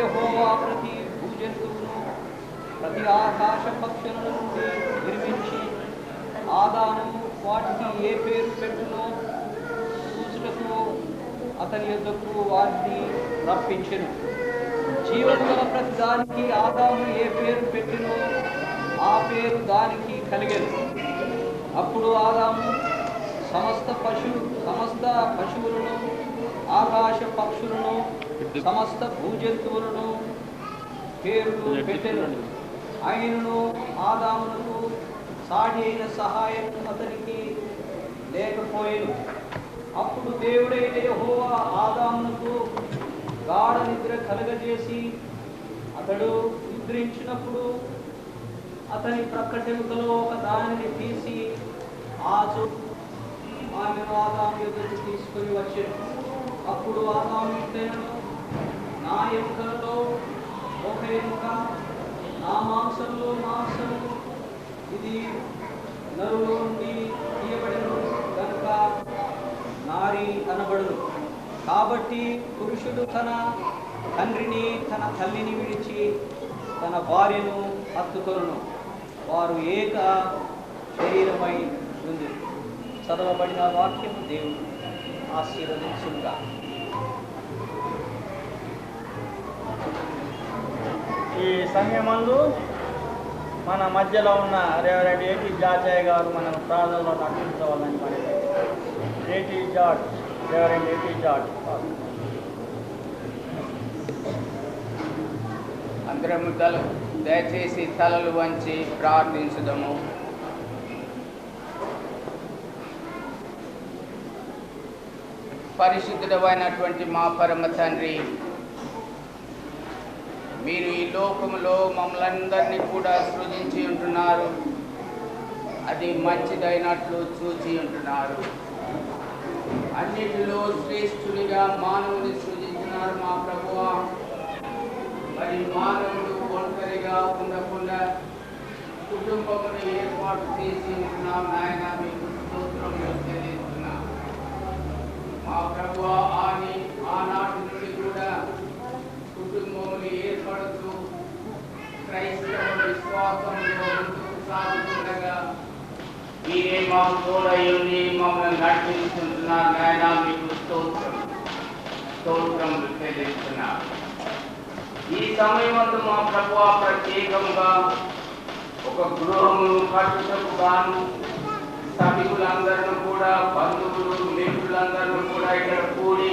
యెహోవా ప్రతి భూజంతువును ప్రతి ఆకాశ పక్షుల నుండి నిర్మించి ఆదాము వాటికి ఏ పేరు పెట్టునో చూచుటకు అతని యొద్దకు వారిని రప్పించెను. జీవము గల ప్రతి దానికి ఆదాము ఏ పేరు పెట్టినో ఆ పేరు దానికి కలిగెను. అప్పుడు ఆదాము సమస్త పశువులను, ఆకాశ పక్షులను, సమస్త భూజంతువులను పేర్లు పెట్టెను. ఆయనను ఆదామునకు సాటి అయిన సహాయం అతనికి లేకపోయెను. అప్పుడు దేవుడైన యెహోవా ఆదామునకు గాఢ నిద్ర కలగజేసి అతడు నిద్రించినప్పుడు అతని ప్రక్కటెముకలో ఒక దానిని తీసి ఆమెను ఆదాము ఎదురు తీసుకుని వచ్చాను. అప్పుడు ఆదాము ఇట్లనెను, నా ఎముకలలో ఒక ఎముక, నా మాంసంలో మాంసము, ఇది నరులో నుండి తీయబడిను కనుక నారి అనబడును. కాబట్టి పురుషుడు తన తండ్రిని తన తల్లిని విడిచి తన భార్యను హత్తుకొనును, వారు ఏక శరీరమై ఉంది. చదవబడిన వాక్యం దేవుడు ఆశీర్వదించుగా. ఈ సమయమందు మన మధ్యలో ఉన్న రెవరెండ్ ఏటీ జార్జయ్య గారు మనం ప్రార్థనలో నటించవాలని మరి ఏటీ జార్జ్, రెవరెండ్ ఏటీ జార్జ్. అందరము దయచేసి తలలు వంచి ప్రార్థించుదము. పరిశుద్ధుడైనటువంటి మా పరమ తండ్రి, మీరు ఈ లోకములో మమ్మల్ని అందరినీ కూడా సృజించి ఉంటున్నారు. అది మంచిదైనట్లు చూచి ఉంటున్నారు. అన్నిటిలో శ్రేష్ఠునిగా మానవుని సృజించినారు మా ప్రభువా. మరి మానవుడు ఒంటరిగా ఉండకుండా కుటుంబమును ఏర్పాటు చేసి ఉంటున్నాం నాయన. మీకు స్తోత్రములు చెల్లిస్తున్నాం మా ప్రభువా. ఆనాటి నుండి కూడా కుటుంబములు ఏర్పడుతూ క్రైస్తవ విశ్వాసంలో ముందుకు సాగుతుండగా మీరే మా తోడయుండి మమ్మల్ని నడిపిస్తుంటున్నారు నాయన. మీకు స్తోత్రములు చెల్లిస్తున్నాం. ఈ సమయమందు మా ప్రభువా ప్రత్యేకంగా ఒక గృహమును కట్టుటకు గాను సభికులందరూ కూడా, బంధువులు మిత్రులందరూ కూడా ఇక్కడ కూడి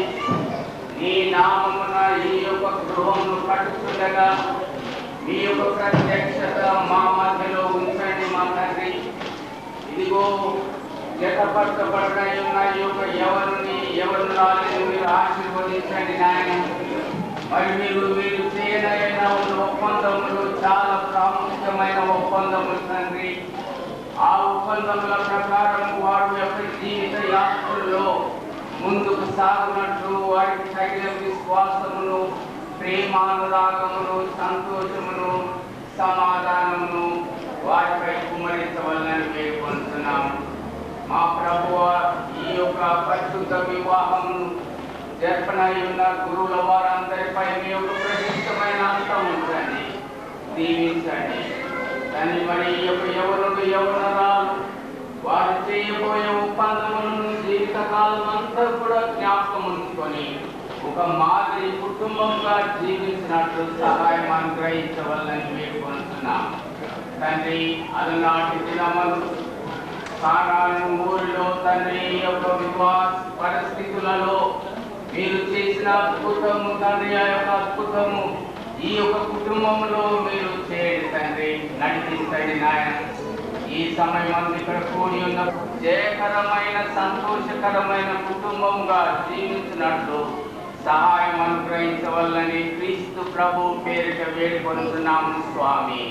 నీ నామమున ఈ యొక్క గృహమును కట్టుతుండగా మీ యొక్క ప్రత్యక్షత మా మధ్యలో ఉంచండి మా తండ్రి. ఇదిగో జతపరచబడిన ఉన్న ఈ యొక్క ఎవరు రాలేదు మీరు ఆశీర్వదించండి నాయన. మరి మీరు చేయనైన ఒప్పందములు చాలా ప్రాముఖ్యమైన ఒప్పందములు తండ్రి. ఆ ఒప్పందముల ప్రకారం వారి యొక్క జీవిత యాత్రలో ముందుకు సాగునట్లు వారికి తగిన విశ్వాసమును, ప్రేమానురాగమును, సంతోషమును, సమాధానమును వారిపై కుమరించవలని వేడుకుంటున్నాము మా ప్రభువా. ఈ యొక్క పరిశుద్ధ వివాహమును జర్పనై ఉన్న గురువుల వారందరిపై మీ యొక్క ప్రతిష్టమైన అంతం ఉంచండి, దీవించండి. కానీ మరి ఈ యొక్క యవనరాలు వారు చేయబోయే ఒప్పందములను జీవితకాలం అంతా కూడా జ్ఞాపకం ఉంచుకొని ఒక మాదిరి కుటుంబంగా జీవించినట్లు సహాయం అనుగ్రహించవాలని వేడుకుంటున్నాం తండ్రి. అలనాటి దినములు కానాను ఊరిలో తండ్రి యొక్క విశ్వాస పరిస్థితులలో మీరు చేసిన అద్భుతము తండ్రి. ఆ యొక్క అద్భుతము ఈ యొక్క కుటుంబంలో మీరు చేయండి తండ్రి, నడిపిస్తాయి నాయన. ఈ సమయం ఇక్కడ కూడి ఉన్న జయకరమైన సంతోషకరమైన కుటుంబంగా జీవించినట్లు సహాయం అనుగ్రహించవల్లని క్రీస్తు ప్రభు పేరిట వేడుకొనుచున్నాము స్వామి.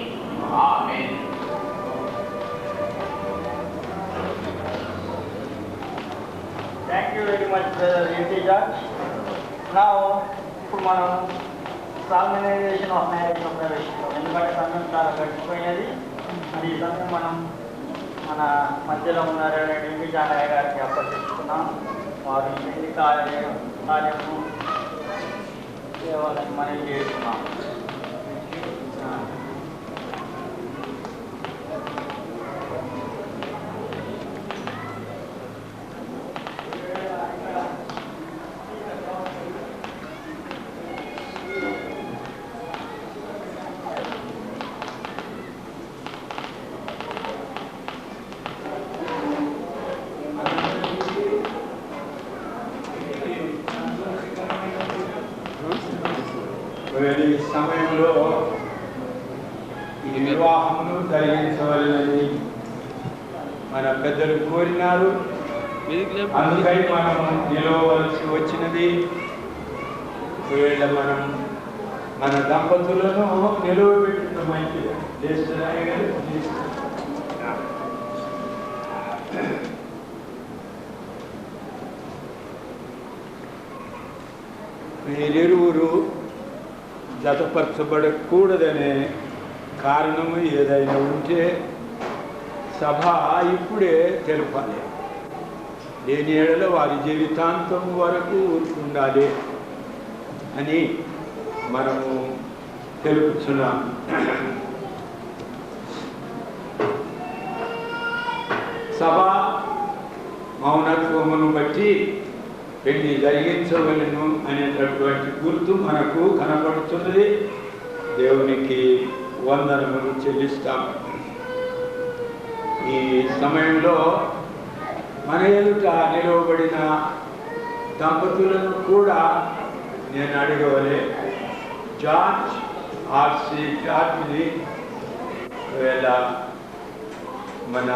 ఆమేన్. Thank you very much brother A T George. నా ఇప్పుడు మనం సాల్మనైజేషన్ ఆఫ్ మ్యారేజ్లో ప్రవేశిస్తాం. ఎందుకంటే సమయం చాలా గడిచిపోయినది. ఈ సమయం మనం మన మధ్యలో ఉన్న ఏటీ జానయ్య గారికి అప్పచెప్పుకున్నాం. వారు ఈ కార్యము దేవాలయం మనం చేస్తున్నాం. ఈ సమయంలో ఈ వివాహమును జరిగించవలనని మన పెద్దలు కోరినారు. అందుకై మనము నిలవలసి వచ్చినది. ఒకవేళ మనం మన దంపతులను నిలవబెట్టిన మంచిది చేస్తున్నాయి కదా. మీరిరువురు జతపరచబడకూడదనే కారణము ఏదైనా ఉంటే సభ ఇప్పుడే తెలపాలి. లేని ఏడల వారి జీవితాంతం వరకు ఊరుకుండాలి అని మనము తెలుపుతున్నాం. సభ మౌనత్వమును బట్టి పెళ్లి జరిగించవలను అనేటటువంటి గుర్తు మనకు కనపడుతున్నది. దేవునికి వందనములు చెల్లిస్తాం. ఈ సమయంలో మన ఎదుట నిలవబడిన దంపతులను కూడా నేను అడగవలే. జార్జ్ ఆర్సి జార్జ్ని వేళ మన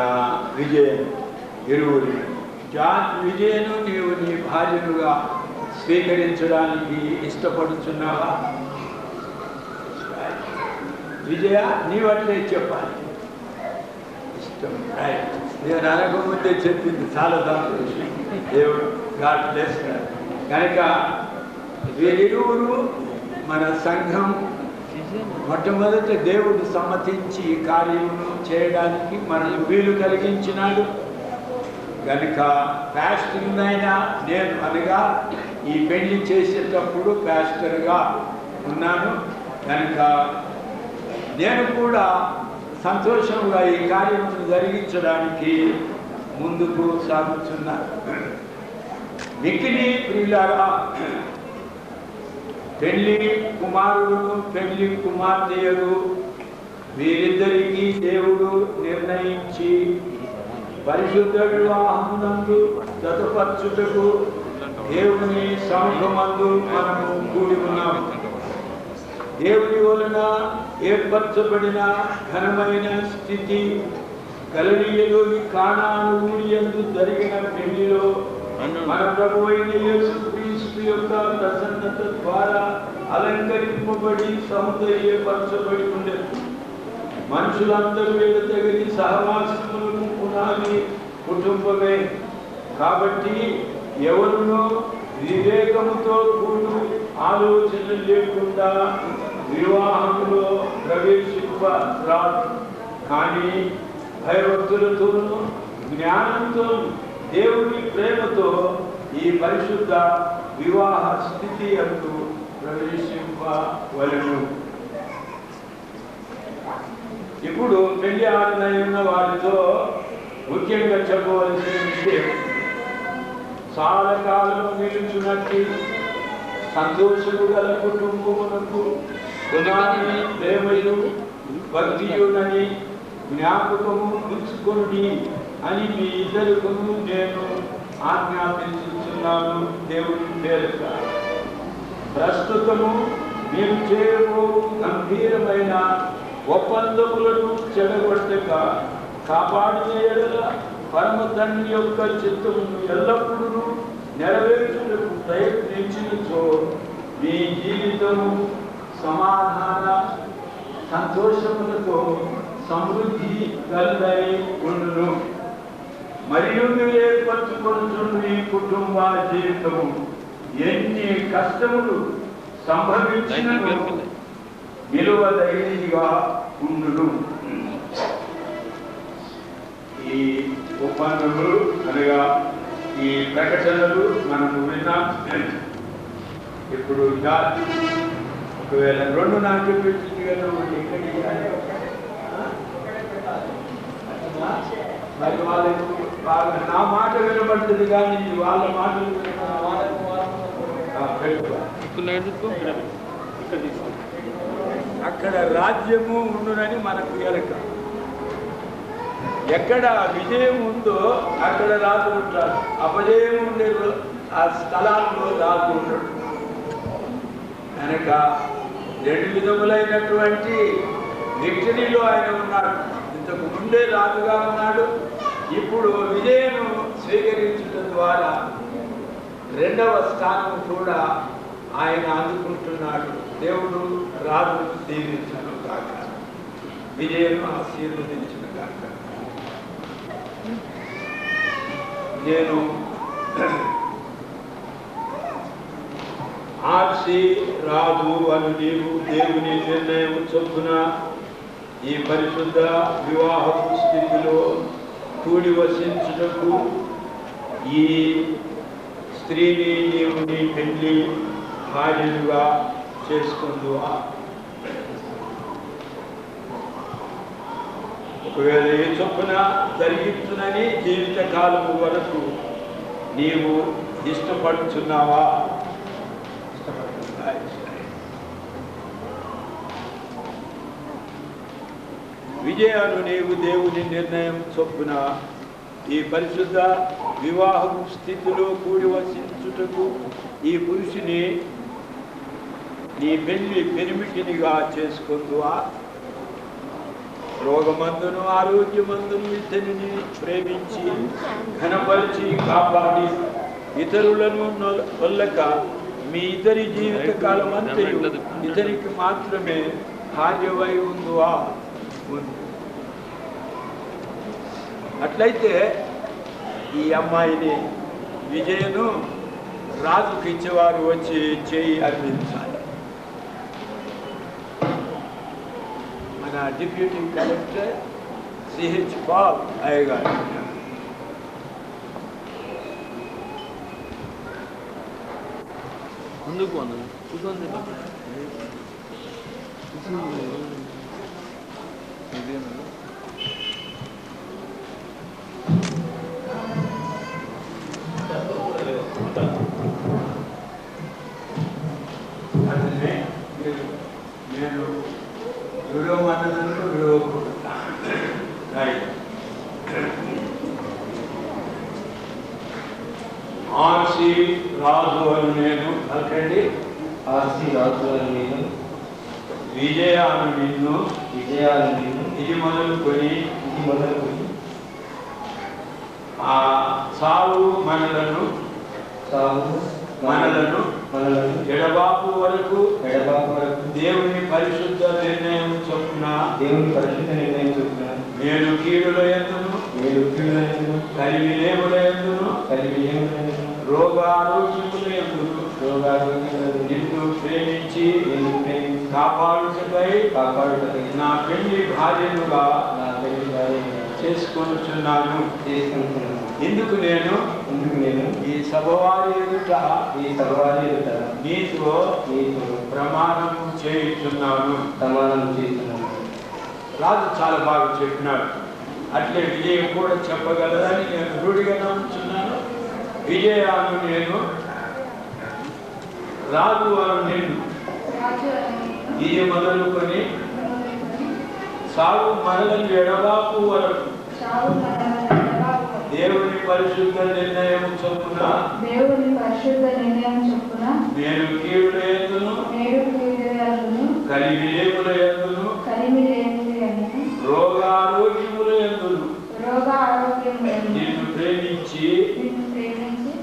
విజయన్ ఇరువురు. జార్జ్ విజయను నీవు నీ భార్యనుగా స్వీకరించడానికి ఇష్టపడుతున్నావా? విజయ నీవట్లే చెప్పాలి. ఇష్టం రైట్. నేను అనకముందే చెప్పింది చాలా సంతోషం. దేవుడు గాడ్ బ్లెస్ కనుక వీరిరువురు మన సంఘం మొట్టమొదట దేవుడు సమ్మతించి కార్యమును చేయడానికి మనకు వీలు కలిగించినాడు. కనుక ప్యాస్టర్నైనా నేను అనగా ఈ పెళ్లి చేసేటప్పుడు ప్యాస్టర్గా ఉన్నాను. కనుక నేను కూడా సంతోషంగా ఈ కార్యమును జరిగించడానికి ముందుకు సాగుతున్నాను. మిక్కిలి ప్రియులారా, పెళ్లి కుమారుడు పెళ్లి కుమార్తెయరు వీరిద్దరికీ దేవుడు నిర్ణయించి పరిశుద్ధ వివాహమునందు జతపరచుటకు దేవుని సముఖమందు మనము కూడి ఉన్నాము. దేవుని వలన ఏర్పరచబడిన ఘనమైన స్థితి గలిలయలోని కానాను ఊరియందు జరిగిన పెళ్లిలో మన ప్రభువు అయిన యేసుక్రీస్తు యొక్క ప్రసన్నత ద్వారా అలంకరింపబడి సౌందర్యపరచబడి ఉండేది. మనుషులందరూ తగిన సహవాసములకు పునాది కుటుంబమే. కాబట్టి ఎవరునో వివేకముతో కూడు ఆలోచన లేకుండా వివాహంలో ప్రవేశింపరాదు. కానీ భయభక్తులతోనూ జ్ఞానంతో దేవుని ప్రేమతో ఈ పరిశుద్ధ వివాహ స్థితి అందు ప్రవేశింపవలెను. ఇప్పుడు పెళ్లి ఆడిన వారితో ముఖ్యంగా చెప్పవలసిన విషయం, చాలా కాలం నిలుచున్నట్టు సంతోషము గల కుటుంబమునకు పునాది ప్రేమయు భక్తియునని జ్ఞాపకము ఉంచుకోండి అని మీ ఇద్దరుకు నేను ఆజ్ఞాపించుతున్నాను దేవుని పేరుట. ప్రస్తుతము మీరు చేయబో గంభీరమైన ఒప్పందములను చెడగొట్టక కాపాడిన ఎడల పరమ తండ్రి యొక్క చిత్తమును ఎల్లప్పుడూ నెరవేర్చుటకు ప్రయత్నించినచో మీ జీవితము సమాధాన సంతోషములతో సమృద్ధి గలదై ఉండును. మరియు మీరు ఏర్పరచుకుంటున్న ఈ కుటుంబ జీవితము ఎన్ని కష్టములు సంభవించినను విలువదైనదిగా ఉండును. ఈ ఒప్పందములు అనగా ఈ ప్రకటనలు మనము విన్నాం. ఇప్పుడు ఒకవేళ 2 నాకు పెట్టింది కదా ఇక్కడికి మరి వాళ్ళకు బాగా నా మాట వినబడుతుంది కానీ వాళ్ళ మాటలు అక్కడ రాజ్యము ఉండునని మనకు ఎరక. ఎక్కడ విజయం ఉందో అక్కడ రాజు ఉంటాడు, అపజయం ఉండే ఆ స్థలాల్లో రాజు ఉంటాడు. కనుక 2 విధములైనటువంటి విక్టరీలో ఆయన ఉన్నాడు. ఇంతకు ముందే రాజుగా ఉన్నాడు, ఇప్పుడు విజయం స్వీకరించడం ద్వారా 2వ స్థానం కూడా ఆయన అందుకుంటున్నాడు. దేవుడు రాజును దీవించను కాక, విజయం ఆశీర్వదించను కాక. నేను ఆర్సి రాజు అని నీవు దేవుని నిర్ణయం చొప్పున ఈ పరిశుద్ధ వివాహ స్థితిలో కూడి వసించుటకు ఈ స్త్రీని నీవు నీ పెళ్లి భార్యలుగా చేసుకుందువా? ఒకవేళ ఏ చొప్పున జరిగించునని జీవితకాలము వరకు నీవు ఇష్టపడుచున్నావా? విజయాలు నీవు దేవుని నిర్ణయం చొప్పున ఈ పరిశుద్ధ వివాహం స్థితిలో కూడి వసించుటకు ఈ పురుషుని నీ పెళ్లి పెనిమిటినిగా చేసుకుందువా? రోగమందును ఆరోగ్యమందును ఇతనిని ప్రేమించి ఘనపరిచి కాపాడి ఇతరులను వల్లక మీ ఇద్దరి జీవిత కాలమంతయు ఇతనికి మాత్రమే భార్యవై ఉందువా? అట్లయితే ఈ అమ్మాయిని విజయను రాజుకి ఇచ్చేవారు వచ్చి చేయి అందించాలి. మన డిప్యూటీ కలెక్టర్ సిహెచ్ పాల్ అయ్యగారు ముందుకు కూర్చోండి. నేను విడవమన్నదంటూ విడవకూడదు. ఆర్సి రాజు అని నేను అక్కడి ఆర్సి రాజు అని నేను విజయాన్ని నిన్ను ఇది మొదలుకొని ఆ సాగు మనలను ఎడబాపు వరకు దేవుని పరిశుద్ధ నిర్ణయం చొప్పున నేను కీడుల యందును కలిమిలేముల యందును రోగారోగ్యముల యందును నిన్ను ప్రేమించి కాపాడుటకై నా పెళ్లి భార్యనుగా చేసుకొనుచున్నాను. ఇందుకు నేను ఈ సభవారి ఎదుట నీతో ప్రమాణము చేయుచున్నాను. రాజు చాలా బాగా చెప్పినాడు. అట్లే విజయం కూడా చెప్పగలదని నేను రూఢిగా నమ్ముచున్నాను. విజయాను నేను రాజు వారు నేను ఇది మొదలుకొని సాగు మనలను ఎడబాపు వరకు దేవుని పరిశుద్ధ నిర్ణయం చొప్పున నేను కీడుల యందును కలిమిలేముల యందును రోగారోగ్యముల యందును నిన్ను ప్రేమించి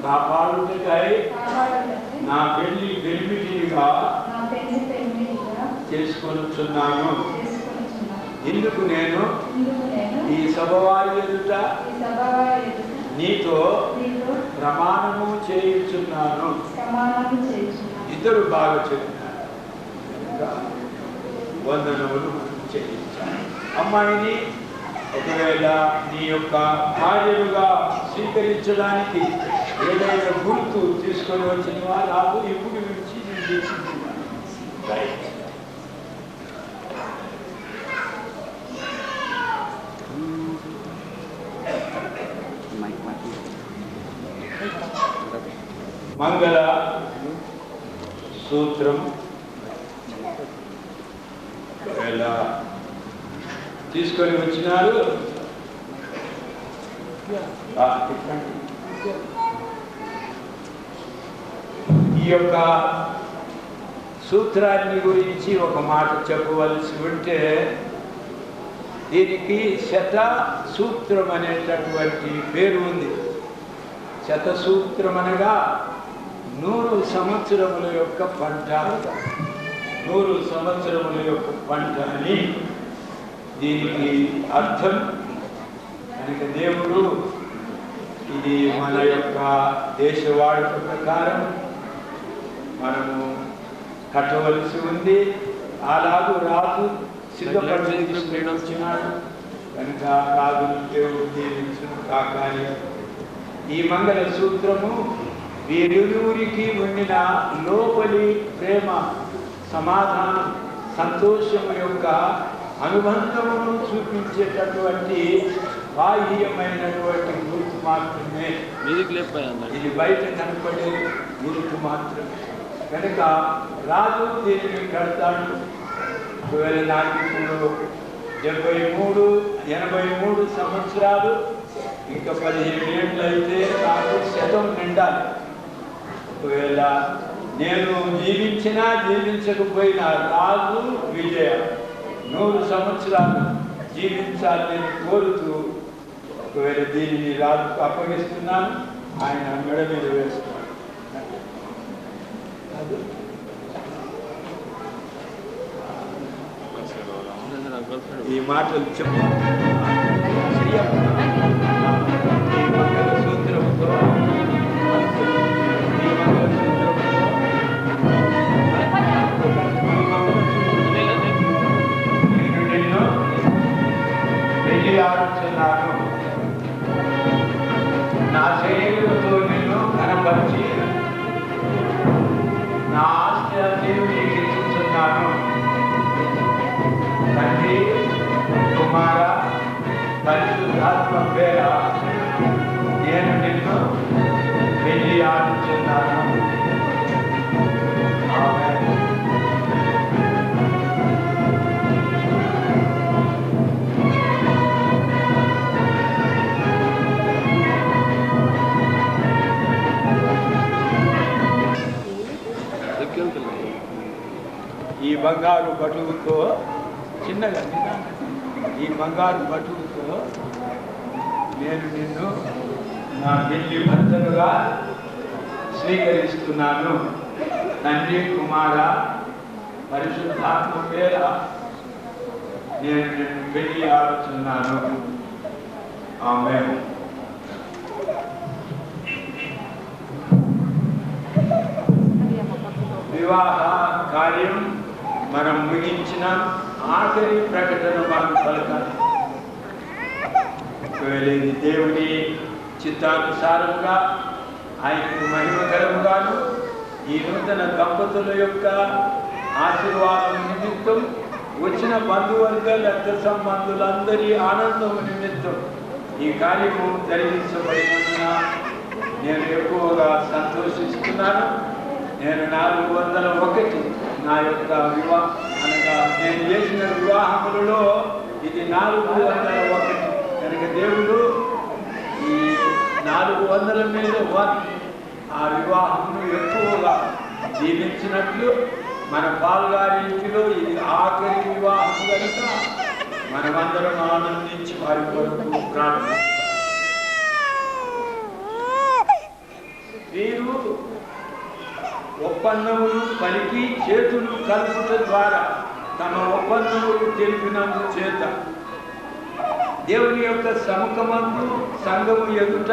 కాపాడుటకై నా పెళ్లి పెనిమిటిగా చేసుకొనుచున్నాను. ఇందుకు నేను ఈ సభవారి ఎదుట నీతో ప్రమాణము చేయుచున్నాను. ఇద్దరు బాగా చెప్పినారు. వందనములు చెల్లించాను. అమ్మాయిని ఒకవేళ నీ యొక్క భార్యలుగా స్వీకరించడానికి ఏదైనా గుర్తు తీసుకొని వచ్చిన వాళ్ళు ఇప్పుడు విడిచి నేను మంగళ సూత్రం ఎలా తీసుకొని వచ్చినారు. ఈ యొక్క సూత్రాన్ని గురించి ఒక మాట చెప్పవలసి ఉంటే, దీనికి శత సూత్రం అనేటటువంటి పేరు ఉంది. శతసూత్రం అనగా 100 సంవత్సరముల యొక్క పంట, 100 సంవత్సరముల యొక్క పంట అని దీనికి అర్థం. కనుక దేవుడు ఇది మన యొక్క దేశ వాడుక ప్రకారం మనము కట్టవలసి ఉంది. అలాగూ రాజు సిద్ధపడినాడు కనుక రాజును దేవుడు దీవించును కాక. ఈ మంగళ సూత్రము వీరిరువురికి ఉండిన లోపలి ప్రేమ, సమాధానం, సంతోషము యొక్క అనుబంధమును చూపించేటటువంటి బాహ్యమైనటువంటి గుర్తు మాత్రమే. ఇది బయట కనపడే గుర్తు మాత్రమే. కనుక రాజు దీనిని కడతాడు. ఒకవేళ నాకు ఇప్పుడు 83 సంవత్సరాలు, ఇంకా 15 ఏళ్ళు అయితే నాకు శతం నిండాలి. ఒకవేళ నేను జీవించినా జీవించకపోయినా రాజు విజయ 100 సంవత్సరాలు జీవించాలని కోరుతూ ఒకవేళ దీనిని రాజుకు అప్పగిస్తున్నాను. ఆయన మెడ మీద వేస్తున్నాను. ఈ మాటలు చెప్పు సూత్రంతో నిన్ను పెళ్లి ఆడుతున్నాను, నా శరీరంతో నిన్ను కనపరిచి నా ఆస్తి నీకు ఇస్తున్నాను. తండ్రి, కుమార, పరిశుద్ధాత్మ పేర నేను నిన్ను పెళ్లి ఆడుతున్నాను. ఈ బంగారు బటువుతో చిన్నగా ఈ బంగారు బటువుతో నేను నిన్ను నా పెళ్లి భర్తలుగా స్వీకరిస్తున్నాను. తండ్రి, కుమార, పరిశుద్ధాత్మ పేర నేను నిన్ను పెళ్లి ఆడుతున్నాను. ఆమేన్. వివాహ కార్యం మనం ముగించిన ఆఖరి ప్రకటన మనం పలకాలి. ఒకవేళ ఇది దేవుని చిత్తానుసారంగా ఆయనకు మహిమకరముగాను ఈ నూతన దంపతుల యొక్క ఆశీర్వాదం నిమిత్తం వచ్చిన బంధువర్గ రక్త సంబంధులందరి ఆనందం నిమిత్తం ఈ కార్యము జరిగించబడినందున నేను ఎక్కువగా సంతోషిస్తున్నాను. నేను 401 నా యొక్క అనగా నేను చేసిన వివాహములలో ఇది 401. కనుక దేవుడు ఈ 400 మీద ఆ వివాహమును ఎక్కువగా జీవించినట్లు మన పాల్గారి ఇంటిలో ఇది ఆఖరి వివాహం కనుక మనమందరం ఆనందించి వారి కొరకు ప్రార్థిస్తాం. వీరు ఒప్పందములు పలికి చేతులు కలుపుట ద్వారా తమ ఒప్పందములు తెలిపినందు చేత దేవుని యొక్క సముఖమందు సంఘము ఎదుట,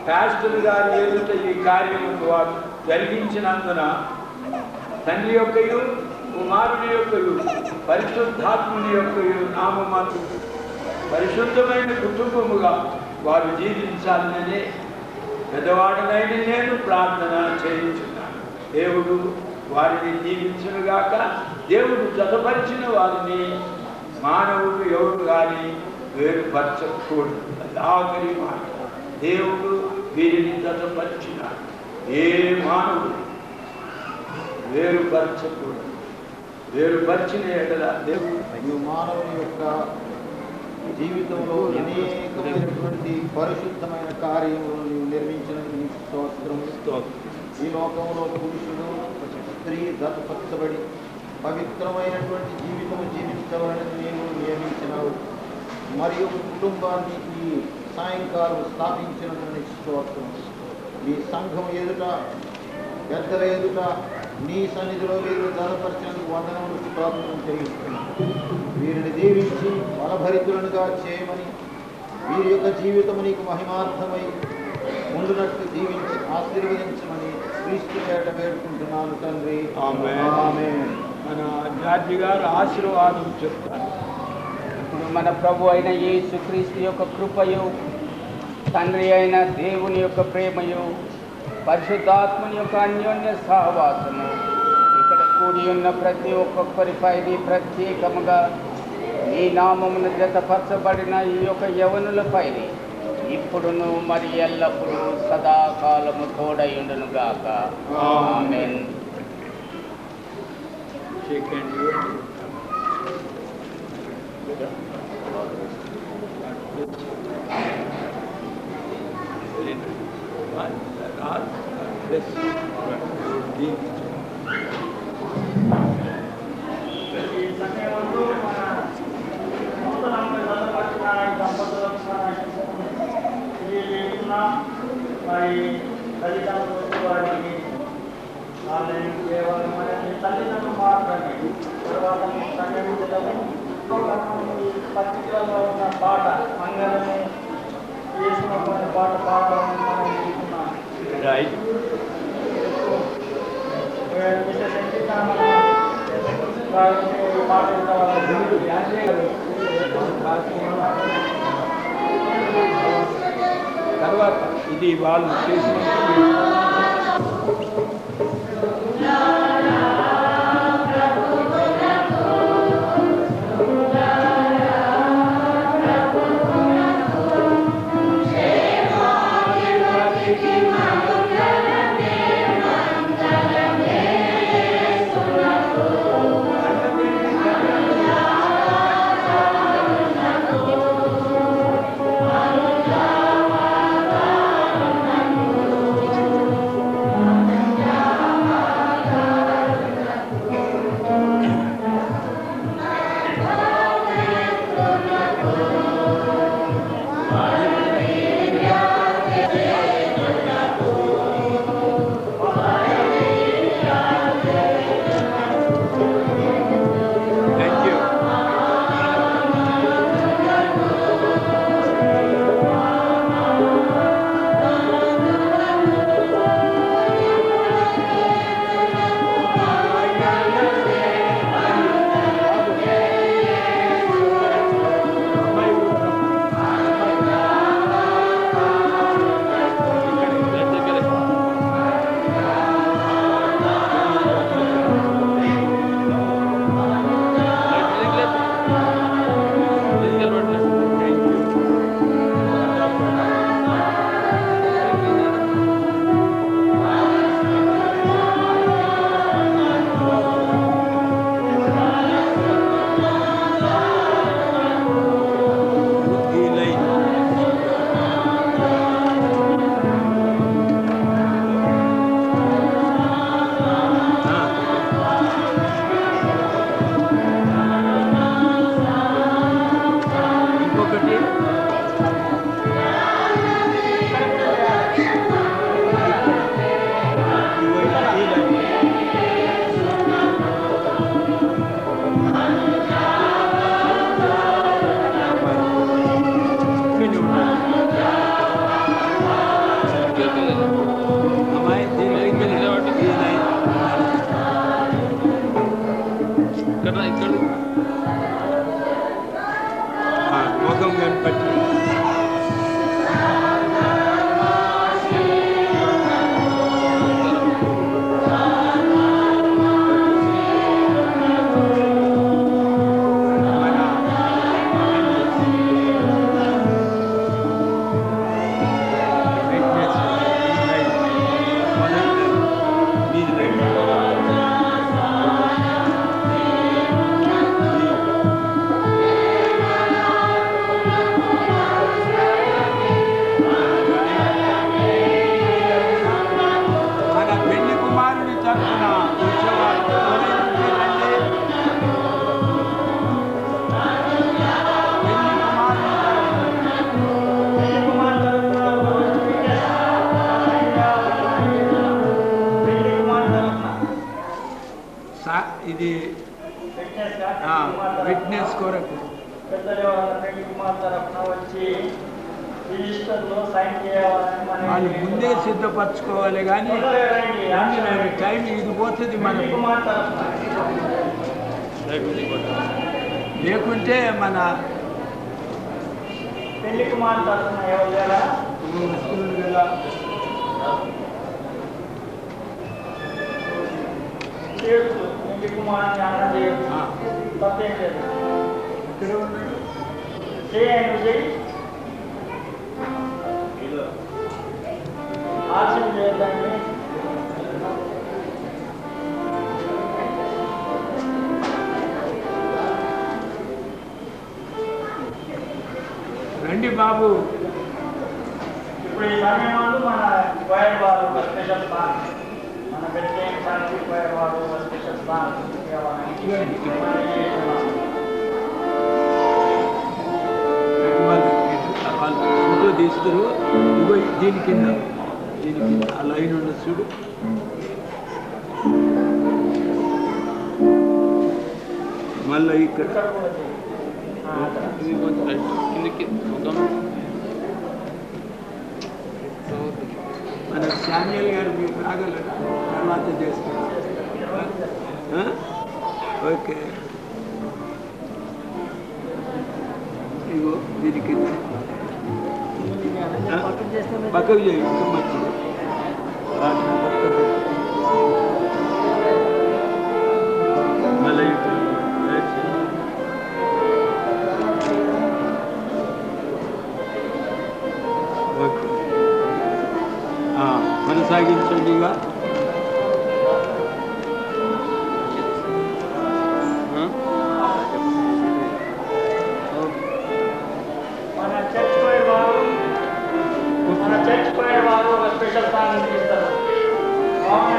పాస్టర్ గారి ఎదుట ఈ కార్యము వారు జరిగించినందున తండ్రి యొక్కయు, కుమారుని యొక్కయు, పరిశుద్ధాత్ముని యొక్కయు నామమందు పరిశుద్ధమైన కుటుంబముగా వారు జీవించాలనే పెద్దవాడినైన నేను ప్రార్థన చేయించున్నాను. దేవుడు వారిని దీవించునుగాక. దేవుడు జతపరిచిన వారిని మానవుడు ఎవరు కానీ వేరుపరచకూడదు. ఆఖరి మాట, దేవుడు వీరిని జతపరిచినాడు. ఏ మానవుడు వేరుపరచకూడదు. వేరుపరిచిన ఎడల ఈ మానవుని యొక్క జీవితంలో అనేకమైనటువంటి పరిశుద్ధమైన కార్యములను నీవు నిర్మించినందుకు నీకు స్తోత్రం. ఈ లోకంలో పురుషుడు స్త్రీ దత్తపరచబడి పవిత్రమైనటువంటి జీవితం జీవించవాలని నేను నియమించినావు. మరియు కుటుంబాన్ని ఈ సాయంకాలం స్థాపించినందుకు నీకు స్తోత్రం. ఈ సంఘం ఎదుట పెద్దల ఎదుట నీ సన్నిధిలో వీరిని ధనపరిచినందుకు వందనములు స్తోత్రం చేయిస్తున్నాను. వీరిని దీవించి బలభరితులనుగా చేయమని, వీరి యొక్క జీవితం నీకు మహిమార్థమై ఉండునట్లు దీవించి ఆశీర్వదించమని క్రీస్తు పేట వేడుకుంటున్నాను తండ్రి. ఆమేన్. మన జార్జి గారు ఆశీర్వాదం చెప్తారు. ఇప్పుడు మన ప్రభు అయిన యేసుక్రీస్తు యొక్క కృపయు, తండ్రి అయిన దేవుని యొక్క ప్రేమయు, పరిశుద్ధాత్మని యొక్క అన్యోన్య సహవాసము ఇక్కడ కూడి ఉన్న ప్రతి ఒక్కొక్కరిపైని ప్రత్యేకముగా ఈ నామమును జతపరచబడిన ఈ యొక్క యవనులపైని ఇప్పుడును మరి ఎల్లప్పుడూ సదాకాలము తోడయుండును గాక. ఆమేన్. ఈ సమయంలో మన నూతనంగా చదవబడిన ఈ దంపతులకు మరి తల్లిదండ్రులకు వారికి వాళ్ళని కేవలం మన తల్లిదండ్రులు మాత్రమే తర్వాత సంఘటించడము ఈ పత్రికలలో ఉన్న పాట మంగళని చేసుకున్న పాట పాడడం మనం చూస్తున్నాం. తర్వాత ఇది వాళ్ళు చేసిన తల్లి వాళ్ళ పెళ్లి కుమార్ తరఫున వచ్చి రిజిస్టర్లో సైన్ చేయాలని వాళ్ళు ముందే సిద్ధపరచుకోవాలి కానీ టైం ఇది పోతుంది పెళ్లి మనకి. కుమార్ తరఫున లేకుంటే మన పెళ్లి కుమార్ తరఫున ఎవరు లేరా? వస్తుంది కదా. చేయొచ్చు, పెళ్లి కుమార్ని అన్న చేయొచ్చు, తప్పేం లేదు. ఇక్కడ ఉన్నాడు. చేయండి విజయ్, ఆశయం చేద్దండి. రండి బాబు. ఇప్పుడు ఈ సమయంలో మన వైర్ వారు ఒక స్పెషల్ సాంగ్, మన ప్రత్యేక సాంగ్ వైర్ వారు ఒక స్పెషల్ సాంగ్ వాళ్ళు ఫోటో తీస్తారు. ఇగో దీని కింద ఆ లైన్ ఉన్న చూడు. మళ్ళీ ఇక్కడ మన శామ్యుల్ గారు మీకు రాగలరా? తర్వాత చేస్తారు. ఓకే, ఇగో దీనికి పక్కకు చేయి. మంచిది. మళ్ళీ ఓకే, కొనసాగించండి. ఇక మన చర్చ్ వైర్ వారు ఒక స్పెషల్ సాంగ్ ఇస్తారు. ఆలయ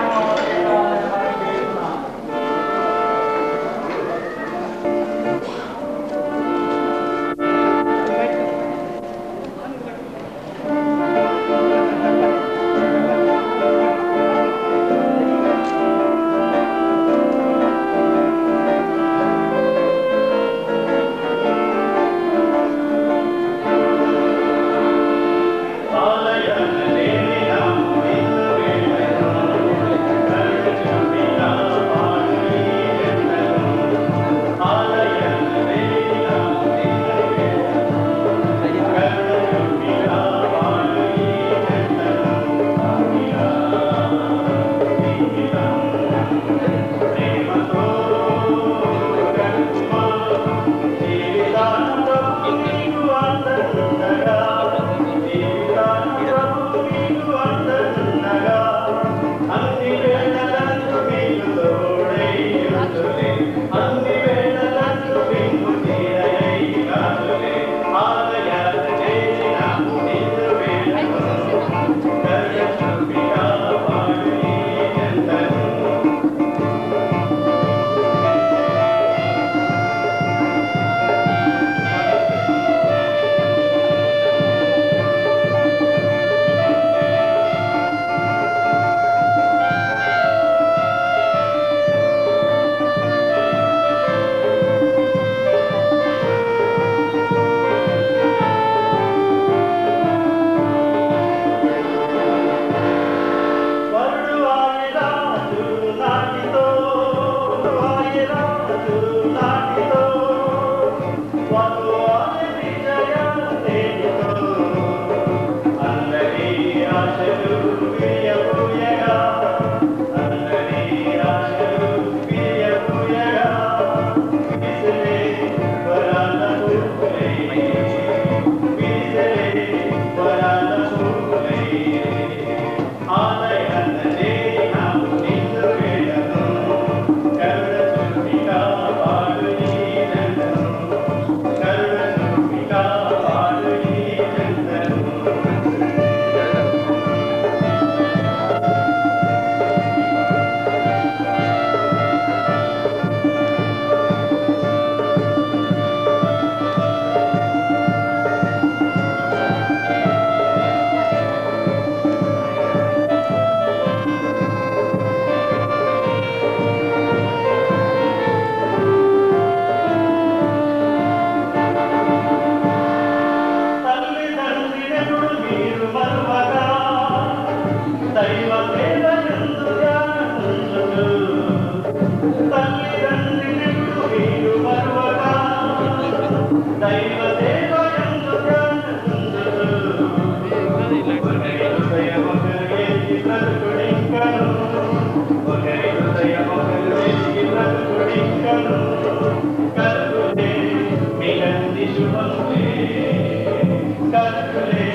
కలుగులే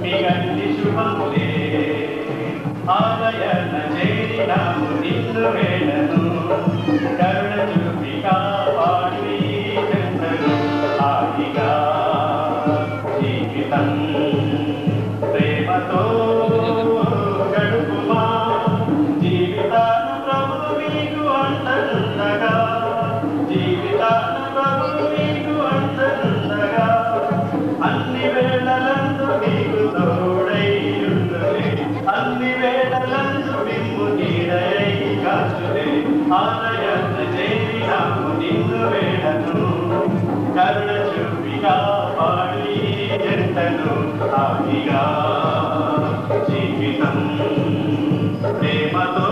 మిగంటి శుభములే ఆలయన చేరినాము నిన్ను వేడను కరుణ చూపి కాపాడి చెందను హాయిగా జీవితం ప్రేమతో గడుపుమా జీవితాన ప్రభువు మీకు అండగా జీవితాన ప్రభువు మీకు అండగా అన్ని వేళలందు మీకు తోడై ఉండులే అన్ని వేళలందు మీకు నీడై కాచులే ఆలయన చేరినాము నిన్ను వేడను కరుణ చూపి కాపాడి జంటను హాయిగా జీవితం ప్రేమతో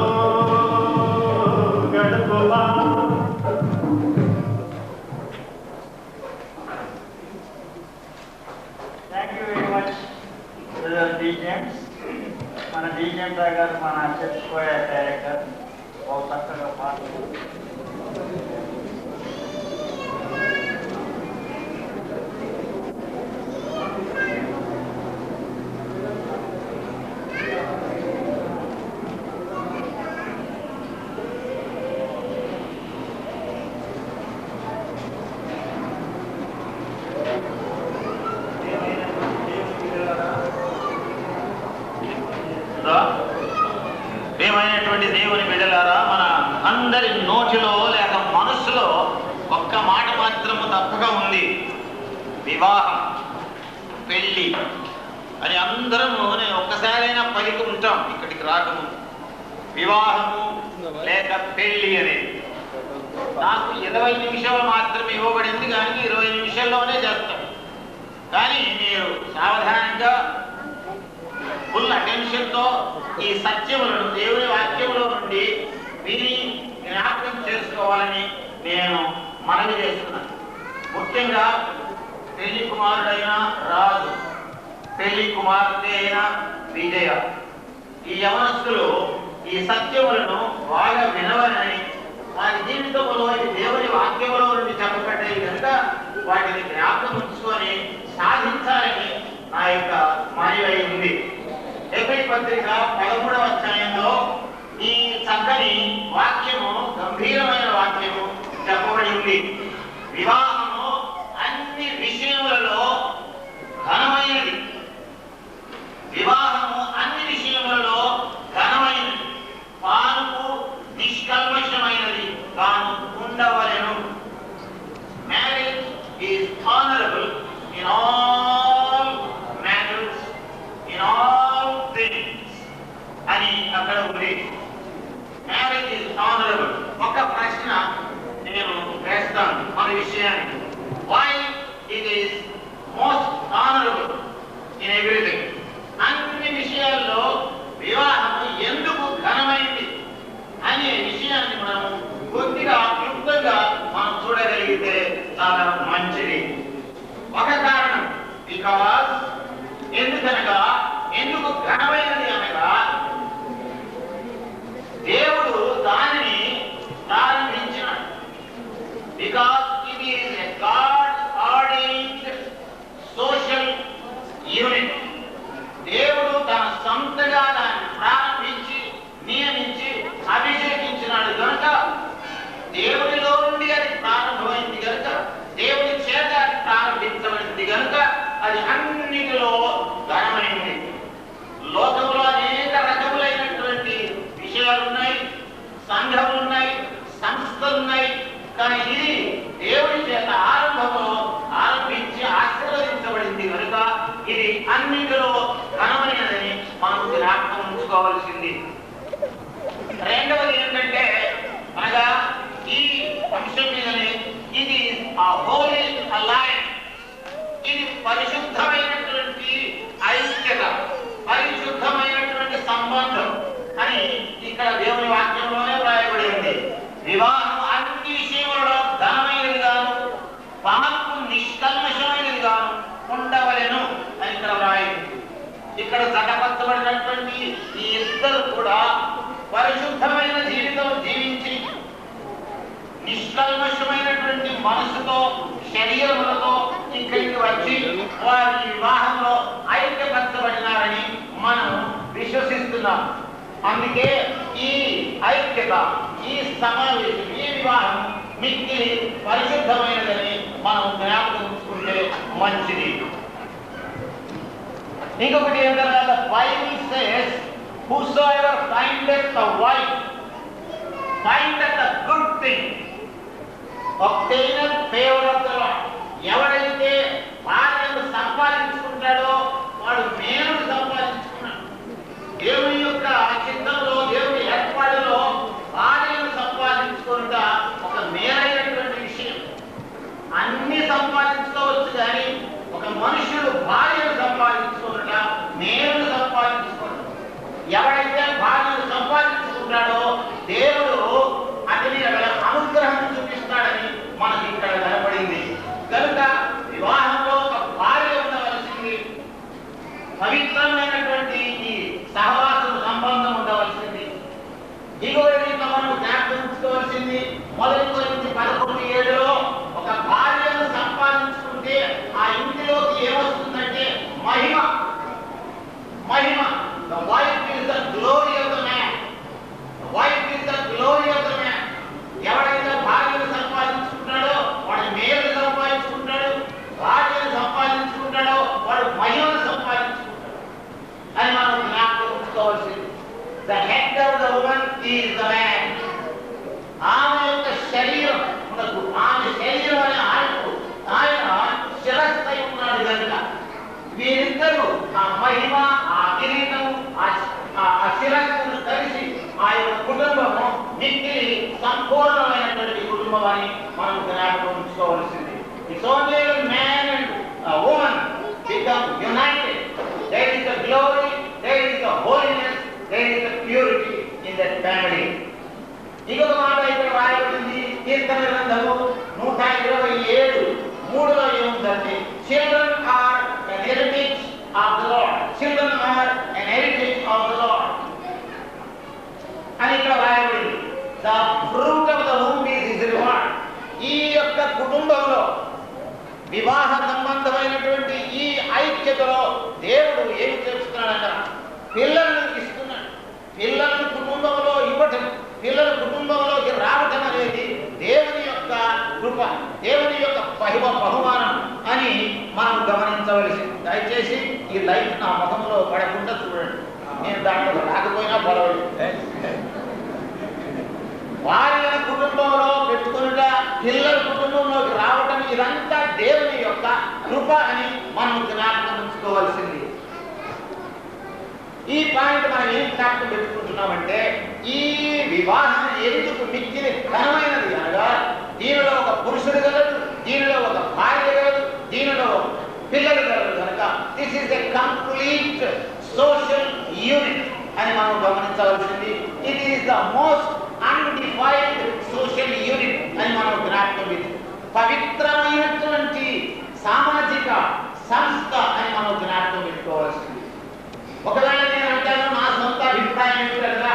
గడుపుమా. Thank you very much D James. మన డి జేమ్స్ గారు మన చర్చ్ కోయర్ డైరెక్టర్ ఒక చక్కగా పాటలు ప్రియమైనటువంటి దేవుని బిడ్డలారా, మన అందరి నోటిలో లేక మనసులో ఒక్క మాట మాత్రము తప్పక ఉంది, వివాహం, పెళ్ళి అని అందరము ఒక్కసారైనా పలికి ఉంటాం ఇక్కడికి రాకము. వివాహము లేక పెళ్ళి అనేది నాకు 20 నిమిషాలు మాత్రమే ఇవ్వబడింది, కానీ 20 నిమిషాల్లోనే చేస్తాం. కానీ మీరు సావధానంగా ఫుల్ అటెన్షన్తో ఈ సత్యములను దేవుని వాక్యములో నుండి విని జ్ఞాపకం చేసుకోవాలని నేను మనవి చేస్తున్నాను. ముఖ్యంగా పెళ్లి కుమారుడైన రాజు, పెళ్లి కుమార్తె అయిన విజయ, ఈ యవనస్తులు ఈ సత్యములను బాగా వినవలని, వారి జీవితంలో ఇది దేవుని వాక్యములో నుండి చెప్పబడ్డాయి కనుక వాటిని జ్ఞాపకం ఉంచుకొని సాధించాలని నా యొక్క మనవి ఉంది. ఎఫ్ఎ పత్రిక 13వ అధ్యాయంలో ఈ చక్కని వాక్యము, గంభీరమైన వాక్యము చెప్పబడి ఉంది. వివాహము అన్ని విషయములలో ఘనమైనది, వివాహము అన్ని విషయములలో ఘనమైనది, పానుకు నిష్కల్మషమైనది తాను ఉండవలెను. Marriage is honourable in all matters, in all things అని అక్కడ ఉంది. Marriage is honourable. ఒక ప్రశ్న నేను వేస్తాను మన విషయానికి. Why it is most honourable in everything? అన్ని విషయాల్లో వివాహము ఎందుకు ఘనమైంది అనే విషయాన్ని మనం కొద్దిగా క్లుప్తంగా మనం చూడగలిగితే చాలా మంచిది. ఒక కారణం, బికాజ్ ఎందుకనగా, ఎందుకు ఘనమైనది అనగా, దేవుడు దానిని ప్రారంభించినాడు. Because it is a God ordained social unit. దేవుడు తన సొంతగా దాన్ని ప్రారంభించి నియమించి అభిషేకించినాడు కనుక, దేవుడిలో నుండి అది ప్రారంభమైంది కనుక, దేవుడి చేత అది ప్రారంభించబడింది కనుక అది అన్నిటిలో ఘనమైంది. లోకంలో అనేక రకములైనటువంటి విషయాలు ఉన్నాయి, సంఘములు ఉన్నాయి, సంస్థలు ఉన్నాయి. కానీ ఇది దేవుడి చేత ఆరంభించి ఆశీర్వదించబడింది కనుక ఇది అన్నిటిలో ఘనమైనదని మనం జ్ఞాపకం ఉంచుకోవాల్సింది. రెండవది ఏంటంటే, అనగా ఈ అంశం మీదనే, ఇది ఆ హోలీ అలయన్స్, ఇది పరిశుద్ధమైనటువంటి ఐక్యత, పరిశుద్ధమైనటువంటి సంబంధం అని ఇక్కడ దేవుని వాక్యంలోనే వ్రాయబడి ఉంది. వివాహం అన్ని విషయములలో ఘనమైనది గాను, పాపకు నిష్కల్మషమైనది గాను ఉండవలెను అని ఇక్కడ వ్రాయింది. ఇక్కడ జతపరచబడినటువంటి ఈ ఇద్దరు కూడా పరిశుద్ధమైన జీవితం జీవించి నిష్కల్మషమైనటువంటి మనసుతో, శరీరములతో ఇక్కడికి వచ్చి వారి వివాహంలో ఐక్యపరచబడినారని మనం విశ్వసిస్తున్నాం. అందుకే ఈ ఐక్యత, ఈ సమావేశం, ఈ వివాహం మిక్కిలి పరిశుద్ధమైనదని మనం జ్ఞాపకం ఉంచుకుంటే మంచిది. ఇంకొకటి ఏంటంటే Bible says whosoever findeth a wife findeth a good thing obtaineth favor of the Lord. ఎవరైతే భార్యను సంపాదించుకుంటాడో వాడు మేలును సంపాదించుకున్నాడు. దేవుని యొక్క చిత్తంలో, దేవుని ఏర్పాటులో భార్యను సంపాదించుకుంటా ఒక మేలైనటువంటి విషయం. అన్ని సంపాదించుకోవచ్చు కానీ ఒక మనుషుడు భార్యను సంపాదించుకుంటా మేలును సంపాదించుకోవడం. ఎవరైతే భార్యను సంపాదించుకుంటాడో దేవుడు అతని అనుగ్రహం చూపిస్తాడని మనకి ఇక్కడ కనపడింది. కనుక వివాహంలో ఒక భార్య ఉండవలసింది, పవిత్రమైనటువంటి ఈ సహవాసం సంబంధం ఉండవలసింది. దిగువలో మనం జ్ఞాపకించుకోవాల్సింది మొదటి కొరింథీ 11:7 ఒక భార్యను సంపాదించుకుంటే ఆ ఇంటిలోకి ఏమొస్తుందంటే మహిమ. మహిమ. The wife is the glory of the man. The wife is the glory of the man. ఎవరైతే భార్యను సంపాదించుకుంటాడో వాడు మేలు సంపాదించుకుంటాడు, భార్యను సంపాదించుకుంటాడో వాడు మహిమను సంపాదించుకుంటాడు అని మనం జ్ఞాపకం ఉంచుకోవాల్సింది. The head of the woman is the man. ఆమె యొక్క శరీరం ఉండదు. ఆమె శరీరం అనే ఆయన శిరస్సై ఉన్నాడు కనుక వీరిద్దరూ ఆ మహిమ, ఆ కిరీటం, ఆ శిరస్సును కలిసి ఆ యొక్క కుటుంబము మిక్కిలి సంపూర్ణమైనటువంటి కుటుంబం అని మనం జ్ఞాపకం ఉంచుకోవాల్సింది. It's only a man and a woman become united. There is the glory, there is the holiness, there is the purity in that family. ఇంకొక మాట ఇక్కడ రాయబడింది కీర్తన గ్రంథము 127:3 ఏముందంటే children are an heritage of the Lord. Children are an heritage of the Lord. అని ఇక్కడ రాయబడింది. The fruit of the womb is his reward. ఈ యొక్క కుటుంబంలో వివాహ సంబంధమైనటువంటి ఈ ఐక్యతలో దేవుడు ఏమి చేస్తున్నాడంట? పిల్లలను ఇస్తున్నాడు. పిల్లలను కుటుంబంలో ఇవ్వటం, పిల్లల కుటుంబంలోకి రావటం అనేది దేవుని యొక్క కృప, దేవుని యొక్క బహుమానం అని మనం గమనించవలసింది. దయచేసి ఈ లైట్ నా ముఖంలో పడకుండా చూడండి. నేను దాంట్లో రాకపోయినా పర్వాలేదు. భార్య కుటుంబంలో పెట్టుకున్న పిల్లల కుటుంబంలోకి రావటం ఇదంతా దేవుని యొక్క కృప అని మనం జ్ఞాపకం ఉంచుకోవాల్సింది. ఈ పాయింట్ మనం ఏం జ్ఞాపకం పెట్టుకుంటున్నామంటే ఈ వివాహం ఎందుకు మిక్కిలి ఘనమైనది అనగా దీనిలో ఒక పురుషుడు గలడు, దీనిలో ఒక భార్య గలదు, దీనిలో పిల్లలు గలరు కనుక this is a complete social unit అని మనం గమనించవలసింది. It is the most undefined social unit అని మనం జ్ఞాపకం పెట్టి పవిత్రమైనటువంటి సామాజిక సంస్థ అని మనం జ్ఞాపకం పెట్టుకోవాల్సింది. ఒకవేళ నేను అంటాను నా సొంత అభిప్రాయం ఏమిటనగా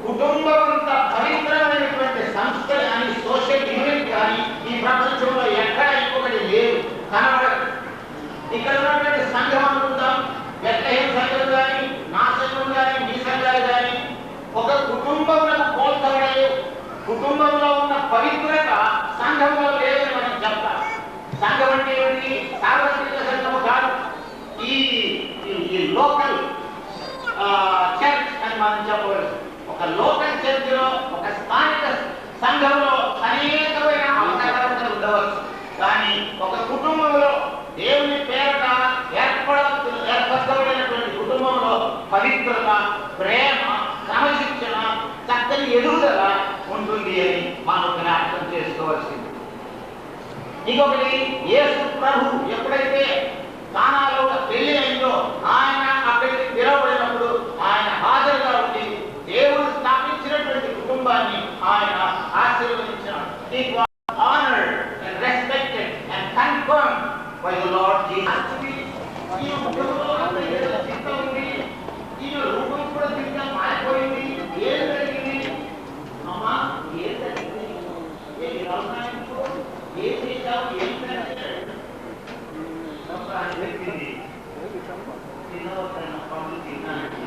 కుటుంబం అంత పవిత్రమైనటువంటి సంస్థ కానీ సోషల్ యూనిట్ కానీ ఈ ప్రపంచంలో ఎక్కడ ఇంకొకటి లేదు, కనబడదు. ఇక్కడ ఉన్నటువంటి సంఘం అనుకుందాం, బెత్లెహేం సంఘం కానీ, నా సంఘం కానీ, మీ సంఘాలు కానీ ఒక కుటుంబంలో పోల్చబడలేదు. కుటుంబంలో ఉన్న పవిత్రత సంఘంలో లేదని మనం చెప్తాం. సంఘం అంటే ఏమిటి? సార్వత్రిక సంఘము కాదు, ఈ లోకల్ చర్చ్ అని మనం చెప్పవచ్చు. ఒక లోకల్ చర్చ్ లో, ఒక స్థానిక సంఘంలో అనేకమైన అవసరాలు ఉండవచ్చు. కానీ ఒక కుటుంబంలో దేవుని పేరట ఏర్పరచబడినటువంటి కుటుంబంలో పవిత్రత, ప్రేమ, క్రమశిక్షణ, చక్కని ఎదుగుదల ఉంటుంది అని మనం జ్ఞాపకం చేసుకోవాల్సింది. ఇంకొకటి, యేసు ప్రభు ఎప్పుడైతే కానాలో పెళ్లి అయిందో ఆయన అక్కడికి పిలవబడినప్పుడు ఆయన హాజరుగా ఉండి దేవుడు స్థాపించినటువంటి కుటుంబాన్ని ఆయన ఆశీర్వదించాడు. It was honored and respected and confirmed by the Lord Jesus. ఈ కుటుంబంలో ఏదో చిత్తం ఉంది, ఈ రూపం కూడా తిరిగి మారిపోయింది. ఏం జరిగింది అమ్మా? ఏం జరిగింది? ఏం చేశావు? ఏం జరిగింది? తినవద్దన్న పండు తిన్నానండి.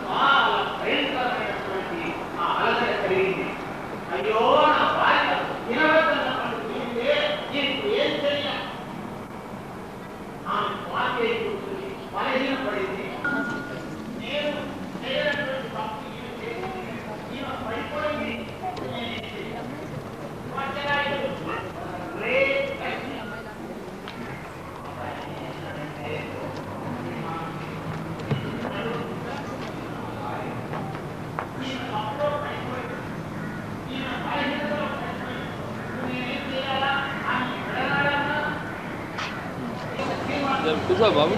చాలా భయంకరమైనటువంటి ఆ అలసట కలిగింది. అయ్యో నా భార్య తినవద్దన్న పండు తింటే నేను ఏం చెయ్యాలి? ఆమె పాటే కూర్చుని బలహీన పడింది. నేను చేయనటువంటి తప్పు ఈమె చేసింది. ఈమె పడిపోయింది. నేనేం చెయ్యాలి? పచ్చరాయుడు కూర్చో బాబు.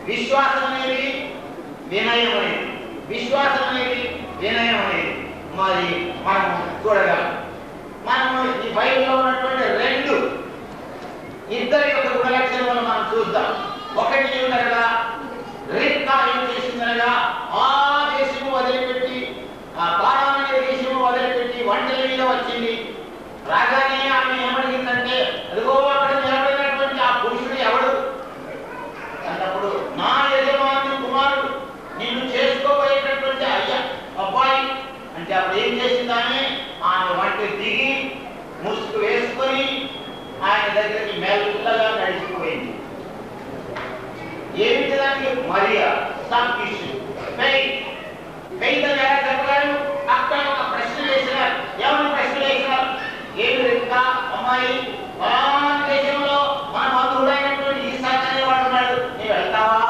విశ్వాసం అనేది వినయం అనేది, విశ్వాసం అనేది వినయం అనేది మరి మనం చూడగలం. మనము ఈ బైబిల్లో ఉన్నటువంటి రెండు ఇద్దరి యొక్క గుణలక్షణాలను మనం చూద్దాం. ఒకటి ఏమిటనగా, రిబ్కా ఏం చేసిందనగా ఆ దేశము వదిలిపెట్టి, ఆ కానాను అనే దేశము వదిలిపెట్టి ఒంటెల మీద వచ్చింది. రాగానే ఆమె ఏమడిగిందంటే, అదిగో అక్కడ నిలబడినటువంటి ఆ పురుషుడు ఎవడు అన్నప్పుడు, నా యజమాని కుమారుడు, నిన్ను చేసుకోబోయేటటువంటి అబ్బాయి అంటే. అప్పుడు ఏం చేసిందని ఆమె వంటి దిగి ముసుగు వేసుకొని ఆయన దగ్గరికి మెల్లగా నడిచిపోయింది. ఏమిటి దానికి? Mariya, submission, faith. ఫెయిత్ అని ఎలా చెప్పారు? అక్కడ ఒక ప్రశ్న వేసినారు. ఏమని ప్రశ్న వేసినారు? ఏమి రిబ్కా అమ్మాయి, ఫలానా దేశంలో మన బంధువుడైనటువంటి ఈసాక్ అనేవాడు ఉన్నాడు, నీవు వెళ్తావా?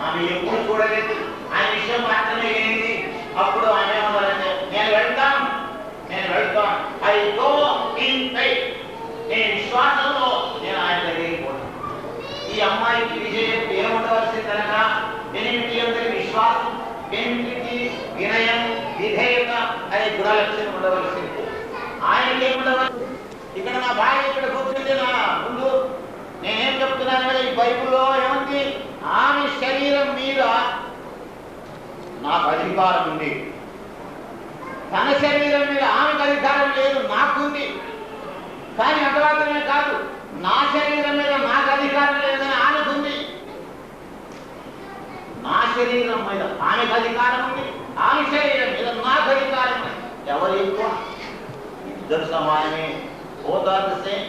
ఆమె ఎప్పుడు చూడలేదు, ఆయన విషయం మాత్రమే వినింది. అప్పుడు ఆమె ఏమన్నారంటే, నేను వెళ్తాను. I go in faith. నేను విశ్వాసంలో నేను ఆయన దగ్గరికి పోతాను. ఈ అమ్మాయికి విజయం ఏముండవలసిందనగా, ఎనిమిది అందరి విశ్వాసం, ఎనిమిది వినయం, విధేయత అనే గుణలక్షణం ఉండవలసింది. ఆయనకి ఏముండవలసి? ఇక్కడ నా భార్య ఇక్కడ కూర్చుంటే నా ముందు నేనేం చెప్తున్నాను కదా, ఈ బైబిల్లో ఏముంది? ఆమె శరీరం మీద నాకు అధికారం ఉంది, తన శరీరం మీద ఆమెకు అధికారం లేదు, నాకుంది. కానీ అంత మాత్రమే కాదు, నా శరీరం మీద నాకు అధికారం లేదని ఆమెకుంది. నా శరీరం మీద ఆమెకు అధికారం ఉంది, ఆమె శరీరం మీద నాకు అధికారం ఉంది. ఎవరు ఎక్కువ? ఇద్దరు సమానమే. Both are the same.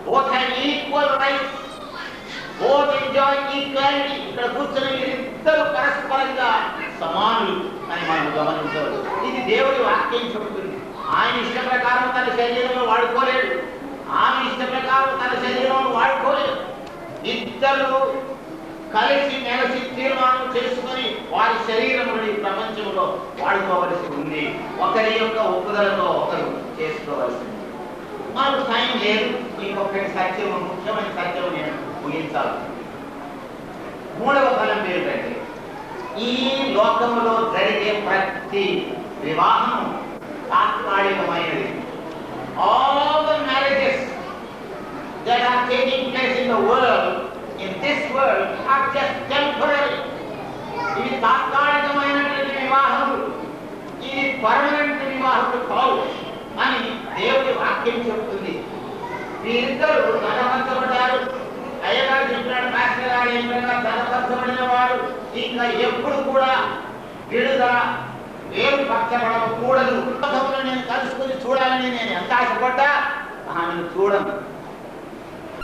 Both have equal rights. Both enjoy equality. ఇక్కడ కూర్చొని ఇద్దరు పరస్పరంగా సమానులు అని మనం గమనించవచ్చు. ఇది దేవుడి వాక్యం చెబుతుంది. ఆయన ఇష్ట ప్రకారం తన శరీరంలో వాడుకోలేడు, ఆమె ఇష్ట ప్రకారం తన శరీరంలో వాడుకోలేదు. ఇద్దరు కలిసి మెలిసి తీర్మానం చేసుకుని వారి శరీరముని ప్రపంచంలో వాడుకోవలసి ఉంది. ఒకరి యొక్క ఒప్పుదలతో ఒకరు చేసుకోవలసి ఉంది. మనకు టైం లేదు, ఇంకొకటి సత్యం, ముఖ్యమైన సత్యం నేను ముగించాలి. మూడవ ఫలం ఏంటంటే, ఈ లోకంలో జరిగే ప్రతి వివాహం తాత్కాలికమైనది. All the marriages that are taking place in the world, in this world, are just temporary. ఇవి తాత్కాలికమైనటువంటి వివాహములు, ఇది పర్మనెంట్ వివాహములు కావు అని దేవుడి వాక్యం చెబుతుంది. వీరిద్దరూ ధనపరచబడ్డారు. అయ్యగారు చెప్పినాడు, మాస్టర్ గారు ఏమైనా ధనపరచబడిన వాడు ఇంకా ఎప్పుడు కూడా విడుదల వేరుపరచబడకూడదు. నేను కలుసుకుని చూడాలని నేను ఎంత ఆశపడ్డా ఆమెను చూడను.